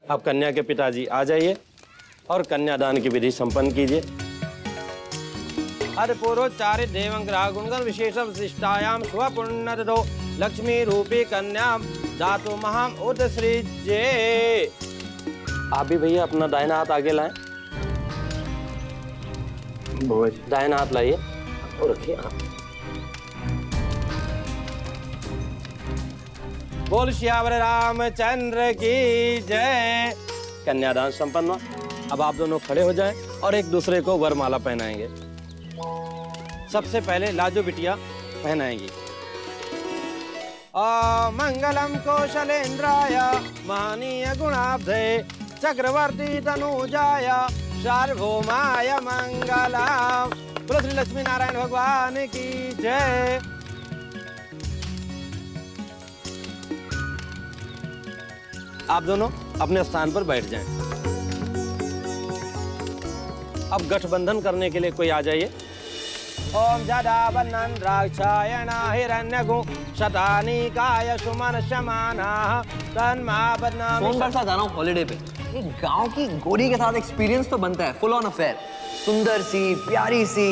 अब कन्या के पिताजी आ जाइए और कन्यादान की विधि संपन्न कीजिए। अरे पूर्वोच्चारित देवं ग्रह गुणगण विशेषम विशिष्टायाम शुभ पुण्य दो लक्ष्मी रूपी कन्या दातु महाम उत्सृज्ये। आप भी भैया अपना दाहिना हाथ आगे लाएं। दाहिना हाथ लाइए और रखिए। बोल श्यावर रामचंद्र की जय। कन्यादान संपन्न हुआ। अब आप दोनों खड़े हो जाएं और एक दूसरे को वरमाला पहनाएंगे। सबसे पहले लाजो बिटिया पहनाएंगी। मंगलम कौशलेन्द्राय महनीय गुणाब्धे चक्रवर्ती तनुजाय सार्वभौमाय मंगलम। बोलो श्री लक्ष्मी नारायण भगवान की जय। आप दोनों अपने स्थान पर बैठ जाएं। अब गठबंधन करने के लिए कोई आ जाइए। ओम जडावन्नं द्राक्षायणा हिरण्यगु शतानीकाय सुमन शमाना तन्मा बदनामी। कौन सा जाना हूँ हॉलिडे पे। एक गांव की गोरी के साथ एक्सपीरियंस तो बनता है। Full on affair. सुंदर सी, प्यारी सी,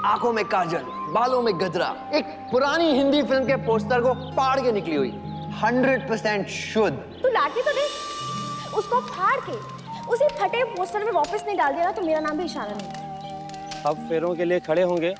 आंखों में काजल, बालों में गजरा, एक पुरानी हिंदी फिल्म के पोस्टर को फाड़ के निकली हुई। 100% शुद्ध। तू लाठी तो देख, उसको फाड़ के उसी फटे पोस्टर में वापस नहीं डाल दिया ना तो मेरा नाम भी इशारा नहीं। अब फेरों के लिए खड़े होंगे।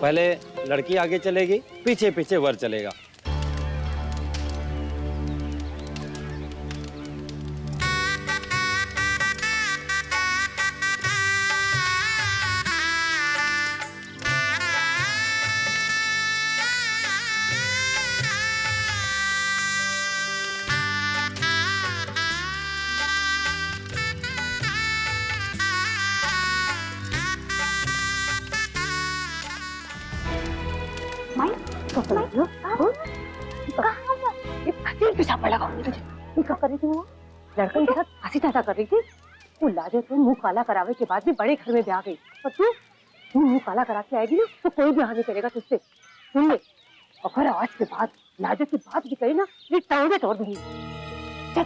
पहले लड़की आगे चलेगी, पीछे पीछे वर चलेगा। लड़कन के साथ हंसी ताजा कर रही थी। वो लाजो तो मुंह काला करावे के बाद भी बड़े घर में ब्याह गई। और तू मुंह काला करा के आएगी ना तो कोई ब्याह नहीं करेगा तुझसे। सुन ले, अगर आज के बाद लाजो की बात भी कही ना ये टांगे तोड़ दूंगी। चल।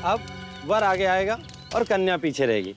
अब वर आगे आएगा और कन्या पीछे रहेगी।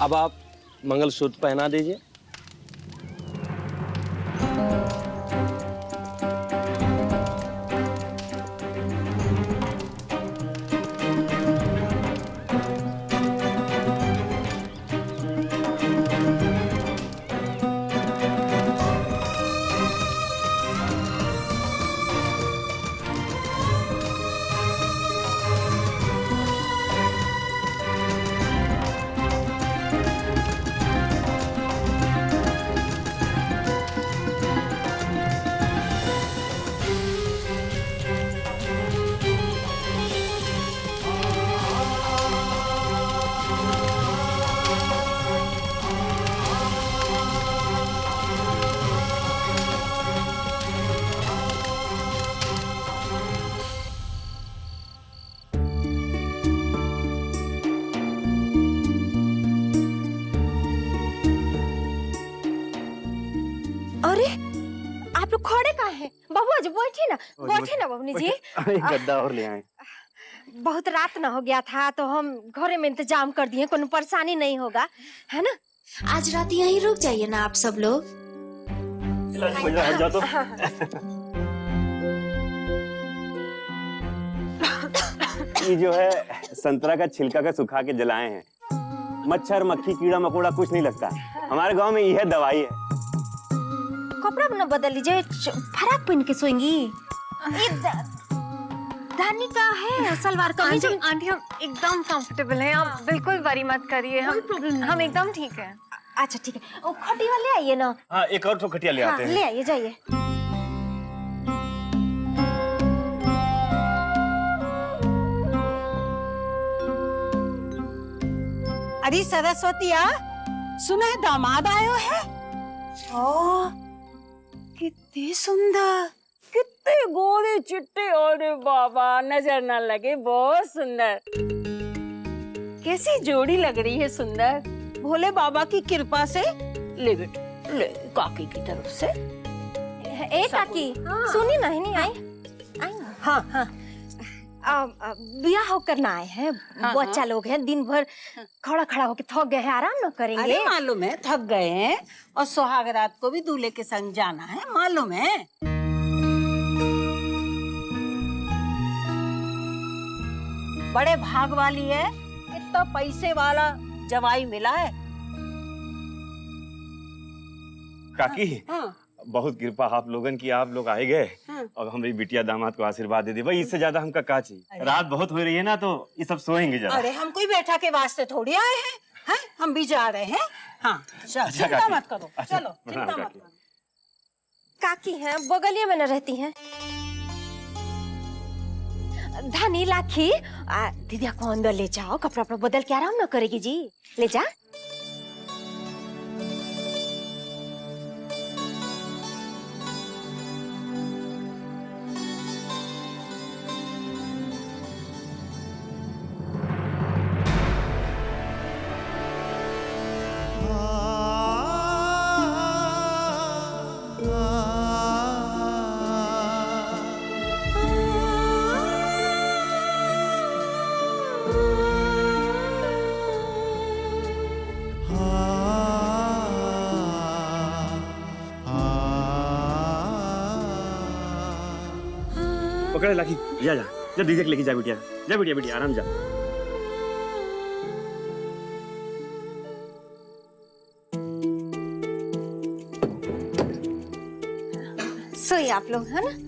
अब आप मंगलसूत्र पहना दीजिए। है बाबू जी बैठे ना बाबूनी जी। गद्दा और ले आए। बहुत रात ना हो गया था तो हम घरे में इंतजाम कर दिए, कोई परेशानी नहीं होगा, है ना? आज रात यहीं रुक जाइए ना आप सब लोग। जा तो। ये जो है संतरा का छिलका का सुखा के जलाए हैं। मच्छर मक्खी कीड़ा मकोड़ा कुछ नहीं लगता। हमारे गांव में यह दवाई है। कपड़ा न बदल लीजिए, फराक पहन के सोएंगी। धानी का है सलवार कमीज। आंटी हम एकदम कंफर्टेबल हैं, आप बिल्कुल वरी मत करिए, हम एकदम ठीक है। अच्छा ठीक है, वो खटिया ले आइए ना। हाँ, एक और तो खटिया ले आते हैं। ले आइए, जाइए। अरे सरस्वतिया, सुना है दामाद आयो है? ओ, कितने सुंदर, कितने गोरे चिट्टे। अरे बाबा, नजर ना लगे, बहुत सुंदर। कैसी जोड़ी लग रही है सुंदर। भोले बाबा की कृपा से। ले बेटा, ले काकी की तरफ से। ए काकी, सुनी नहीं आई ना। हाँ हाँ, ब्याह होकर ना आए हैं, बच्चा लोग हैं, दिन भर खड़ा खड़ा होकर थक गए हैं, आराम न करेंगे। अरे मालूम है, थक गए हैं और सुहाग रात को भी दूल्हे के संग जाना है, मालूम है। बड़े भाग वाली है, इतना पैसे वाला जवाई मिला है। काकी, हाँ। बहुत कृपा आप लोगन की, आप लोग आए गए। हाँ। और हमारी बिटिया दामाद को आशीर्वाद दे दी। भाई इससे ज्यादा हमका का चाहिए। रात बहुत हो रही है ना, तो ये सब सोएंगे जरा। अरे हम कोई बैठा के वास्ते थोड़ी आए हैं, हम भी जा रहे हैं। हाँ, चल, अच्छा, चिंता काकी। मत करो। अच्छा, चलो, प्रणाम चिंता मत काकी। करो। काकी हैं, बगलिए में न रहती हैं। धानी लाखी, दीदिया को अंदर ले जाओ, कपड़ा उपड़ा बदल के आराम न करेगी जी। ले जा। पकड़ लाकी, जा जा जा, दीदी के लेके जा बिटिया। जा बिटिया, बिटिया आराम जा। सोइए आप लोग, है ना?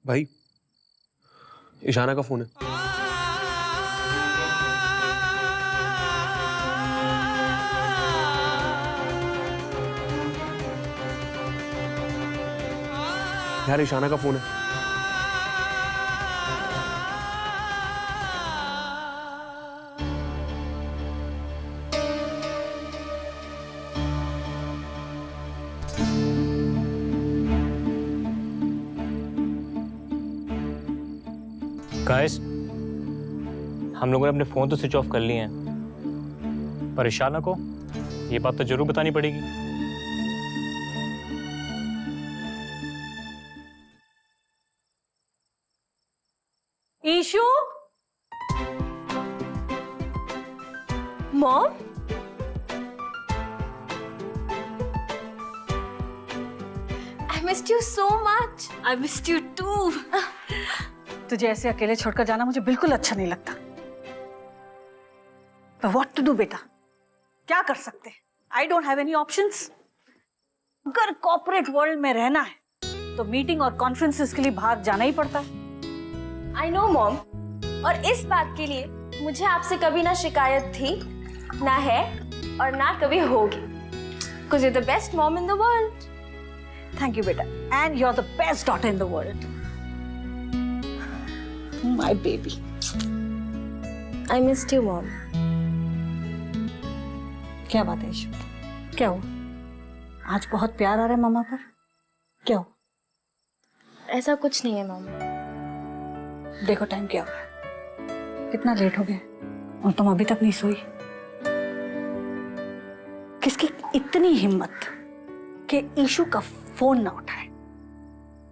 भाई, ईशाना का फोन है। यार, ईशाना का फोन है। गाइस, हम लोगों ने अपने फोन तो स्विच ऑफ कर लिए हैं, पर ईशाना को ये बात तो जरूर बतानी पड़ेगी। Ishu, mom, I missed you so much. I missed you too. तुझे ऐसे अकेले छोड़कर जाना मुझे बिल्कुल अच्छा नहीं लगता। But what to do बेटा? क्या कर सकते हैं? I don't have any options. अगर कॉर्पोरेट वर्ल्ड में रहना है तो मीटिंग और कॉन्फ्रेंसेस के लिए बाहर जाना ही पड़ता है। I know मॉम, और इस बात के लिए मुझे आपसे कभी ना शिकायत थी, ना है और ना कभी होगी। Because you're the best mom in the world. Thank you बेटा, and you're the best daughter in the world. My baby. I missed you mom. क्या बात है ईशु, क्या हुआ? आज बहुत प्यार आ रहा है मामा पर, क्या हुआ? ऐसा कुछ नहीं है मॉम। देखो टाइम क्या हो रहा है, कितना लेट हो गया और तुम अभी तक नहीं सोई। किसकी इतनी हिम्मत कि ईशु का फोन ना उठाए?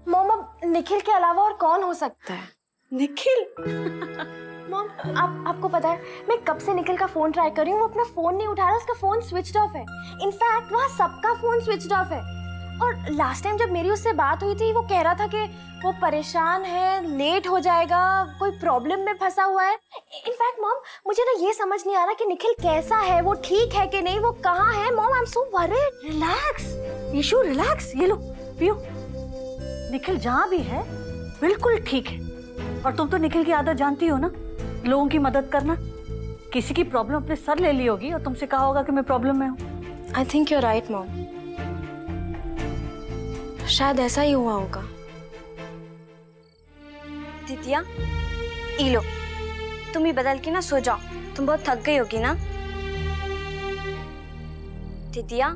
मॉम अब निखिल के अलावा और कौन हो सकता है? निखिल? मॉम आपको पता है मैं कब से निखिल का फोन ट्राई कर रही हूँ, वो अपना फोन नहीं उठा रहा, उसका फोन स्विच्ड ऑफ है। इनफैक्ट वहाँ सबका फोन स्विच्ड ऑफ है। और लास्ट टाइम जब मेरी उससे बात हुई थी वो कह रहा था कि वो परेशान है, लेट हो जाएगा, कोई प्रॉब्लम में फंसा हुआ है। इनफैक्ट मॉम मुझे ना ये समझ नहीं आ रहा कि निखिल कैसा है, वो ठीक है कि नहीं, वो कहाँ है। Mom I am so worried. Relax Ishu, relax. ये लो पियो। निखिल जहाँ भी है बिल्कुल ठीक है। और तुम तो निखिल की आदत जानती हो ना, लोगों की मदद करना। किसी की प्रॉब्लम अपने सर ले ली होगी और तुमसे कहा होगा कि मैं प्रॉब्लम में हूँ। I think you are right mom, शायद ऐसा ही हुआ होगा। दिदिया ई लो, तुम ही बदल के ना सो जाओ, तुम बहुत थक गई होगी ना। दिदिया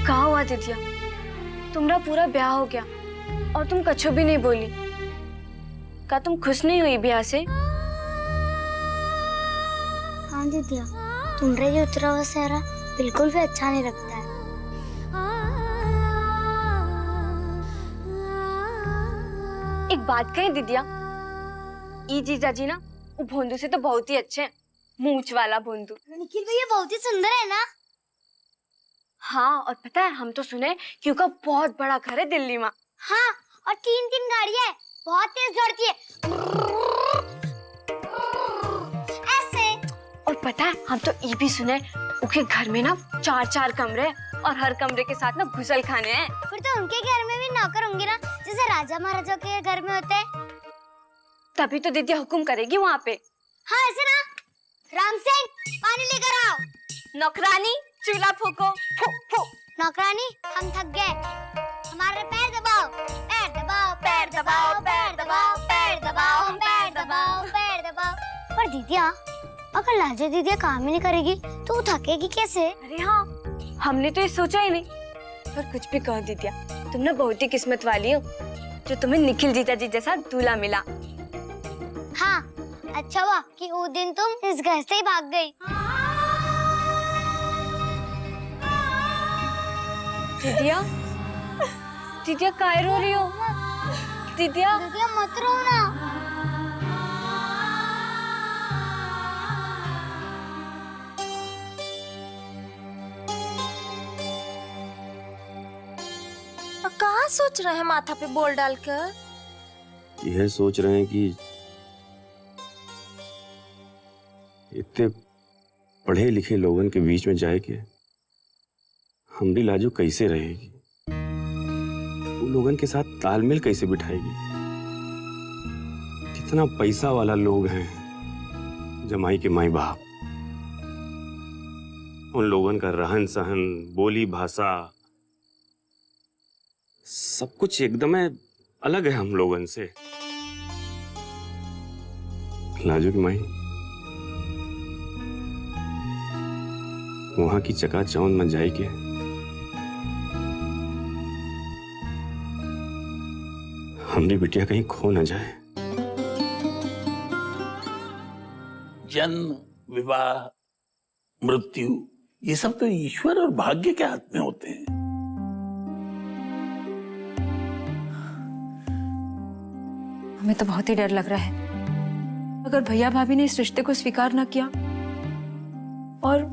कहाँ हुआ दिदिया? तुम्हारा पूरा ब्याह हो गया और तुम कछु भी नहीं बोली। क्या तुम खुश नहीं हुई ब्याह से? हाँ दीदिया, तुम्हारे ये उतरा हुआ चेहरा बिल्कुल भी अच्छा नहीं लगता है। एक बात कहें दिदिया, ई जीजा जी ना वो भोंदू से तो बहुत ही अच्छे हैं, मूंछ वाला भोंदू। निखिल भैया बहुत ही सुंदर है ना? हाँ, और पता है हम तो सुने कि उनका बहुत बड़ा घर है दिल्ली में। हाँ, और 3 गाड़ियां है, बहुत तेज दौड़ती है ऐसे। और पता है हम तो ये भी सुने उनके घर में ना 4 कमरे हैं और हर कमरे के साथ ना घुसल खाने हैं। फिर तो उनके घर में भी नौकर होंगे ना, जैसे राजा महाराजा के घर में होते हैं। तभी तो दीदी हुक्म करेगी वहाँ पे। हाँ ऐसे ना, राम सिंह पानी लेकर आओ। नौकरानी चूल्हा फूको। फूक फूक। नौकरानी हम थक गए, हमारे पैर दबाओ, पैर दबाओ, पैर दबाओ, पैर दबाओ, पैर दबाओ, पैर दबाओ, पैर दबाओ। पर दीदिया, अगर लाजा दीदिया काम ही नहीं करेगी तो वो थकेगी कैसे? अरे हाँ, हमने तो ये सोचा ही नहीं। पर कुछ भी कहो दीदिया, तुम ना बहुत ही किस्मत वाली हो जो तुम्हें निखिल जीजा जी जैसा दूल्हा मिला। हाँ, अच्छा हुआ कि उस दिन तुम इस घर से ही भाग गई। दीदिया, दीदिया काहे रो रही हो? दीदिया, दीदिया मत रो ना। कहाँ सोच रहे हैं माथा पे बोल डालकर? यह सोच रहे हैं कि इतने पढ़े लिखे लोगों के बीच में जाए के हमरी लाजो कैसे रहेगी, वो लोगों के साथ तालमेल कैसे बिठाएगी। कितना पैसा वाला लोग हैं जमाई के माई बाप, उन लोगों का रहन सहन, बोली भाषा, सब कुछ एकदम अलग है हम लोगों से। लाजो की माई वहां की चकाचौंध में जाए के हमारी बिटिया कहीं खो न जाए। जन्म, विवाह, मृत्यु, ये सब तो ईश्वर और भाग्य के हाथ में होते हैं। हमें तो बहुत ही डर लग रहा है, अगर भैया भाभी ने इस रिश्ते को स्वीकार न किया और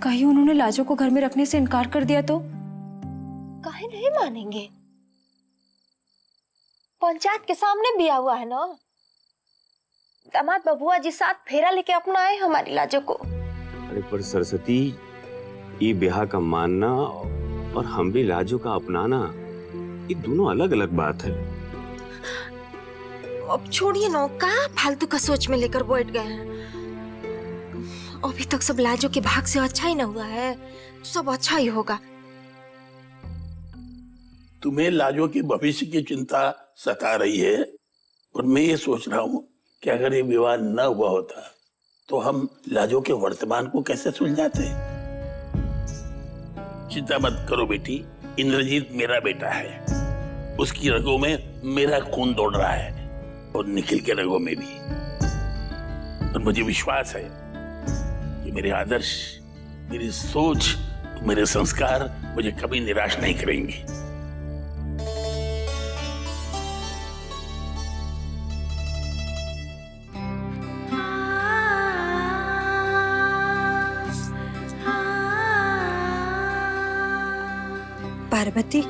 कहीं उन्होंने लाजो को घर में रखने से इनकार कर दिया तो? काहे नहीं मानेंगे? पंचायत के सामने बिया हुआ है ना, दामाद बबुआ जी साथ फेरा लेके अपनाए हमारी लाजो को। अरे पर सरस्वती, ये ब्याह का मानना और हमरी लाजो का अपनाना, ये दोनों अलग अलग बात है। अब छोड़िए ना, कहाँ फालतू का सोच में लेकर बैठ गए हैं। अभी तक सब लाजो के भाग से अच्छा ही ना हुआ है, तो सब अच्छा ही होगा। तुम्हें लाजो के भविष्य की चिंता सता रही है और मैं ये सोच रहा हूँ कि अगर ये विवाह न हुआ होता तो हम लाजो के वर्तमान को कैसे सुलझाते। चिंता मत करो बेटी, इंद्रजीत मेरा बेटा है, उसकी रगों में मेरा खून दौड़ रहा है और निखिल के रगों में भी। और मुझे विश्वास है कि मेरे आदर्श, मेरी सोच, मेरे संस्कार मुझे कभी निराश नहीं करेंगे। पार्वती,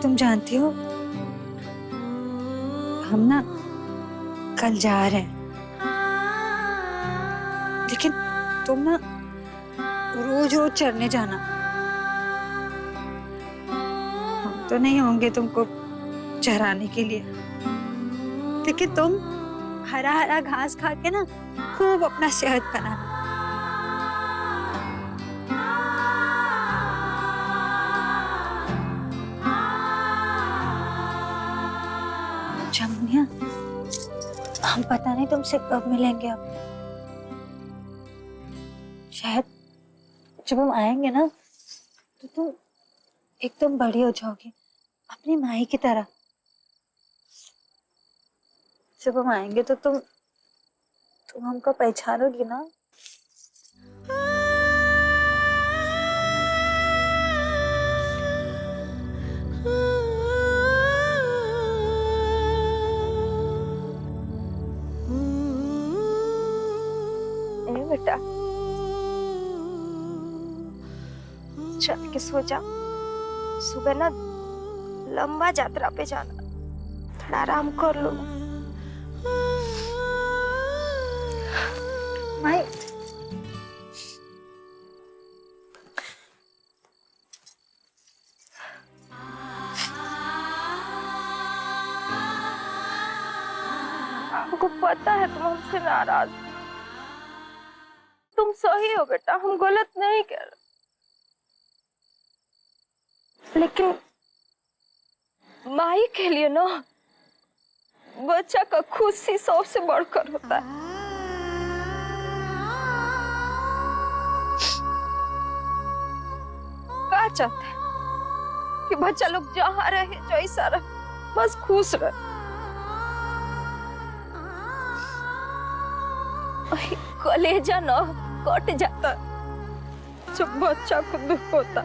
तुम जानती हो हम ना कल जा रहे हैं, लेकिन तुम ना रोज रोज चढ़ने जाना। हम तो नहीं होंगे तुमको चराने के लिए, लेकिन तुम हरा हरा घास खा के ना खूब अपना सेहत बनाना। जमुनिया, हम पता नहीं तुमसे कब मिलेंगे। अब शायद जब हम आएंगे ना तो तुम एकदम बड़ी हो जाओगी, अपनी माई की तरह। जब हम आएंगे तो तुम हमको पहचानोगी ना। बेटा चल के सो जा, सुबह ना लंबा यात्रा पे जाना, थोड़ा आराम कर लो। माई हमको पता है तुम हमसे नाराज, तुम सही हो बेटा, हम गलत नहीं कर रहे, लेकिन माई के लिए ना बच्चा का खुशी सबसे बढ़कर होता है। क्या चाहते हैं कि बच्चा लोग जहाँ रहे जैसा रहे बस खुश रहे। कलेजा ना कट जाता जब बच्चा को दुख होता।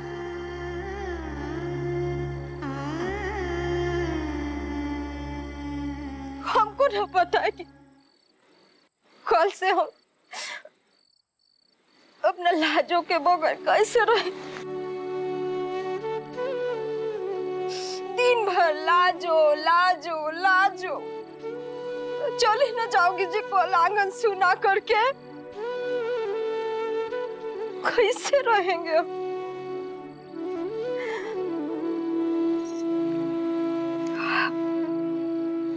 हमको ना पता है कि कल से हम अपना लाजो के बगैर कैसे रहे। दिन भर लाजो लाजो लाजो, चली ना जाओगी जी कल आंगन सुना करके, कैसे रहेंगे?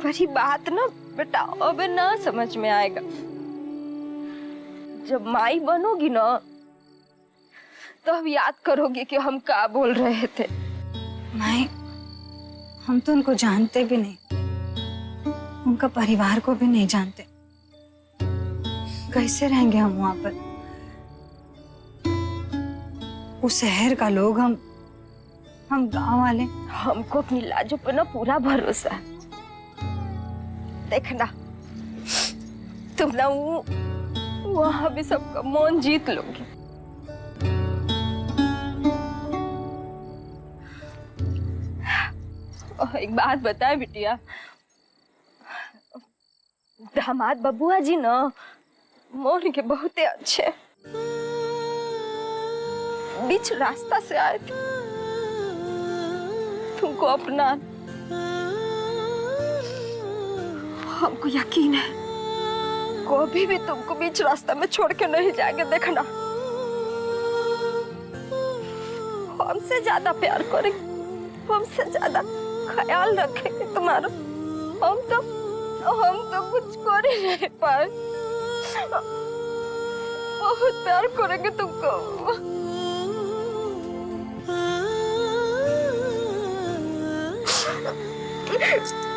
बड़ी बात ना बेटा अब ना समझ में आएगा, जब माई बनोगी ना तो अब याद करोगी कि हम क्या बोल रहे थे। माई, हम तो उनको जानते भी नहीं, उनका परिवार को भी नहीं जानते, कैसे रहेंगे हम वहां पर? उस शहर का लोग, हम गांव वाले। हमको अपनी लाजो पर ना पूरा भरोसा है। देखना तुम ना वहां भी सबका मन जीत लोगी। एक बात बताए बिटिया, दामाद बबुआ जी ना मोन के बहुते अच्छे, बीच रास्ता से आए थे तुमको अपना। हमको यकीन है कभी भी तुमको बीच रास्ता में छोड़ के नहीं जाएंगे। देखना हमसे ज्यादा प्यार करेंगे, हमसे ज्यादा ख्याल रखेंगे तुम्हारा। हम तो कुछ कर ही नहीं पाए, बहुत प्यार करेंगे तुमको। है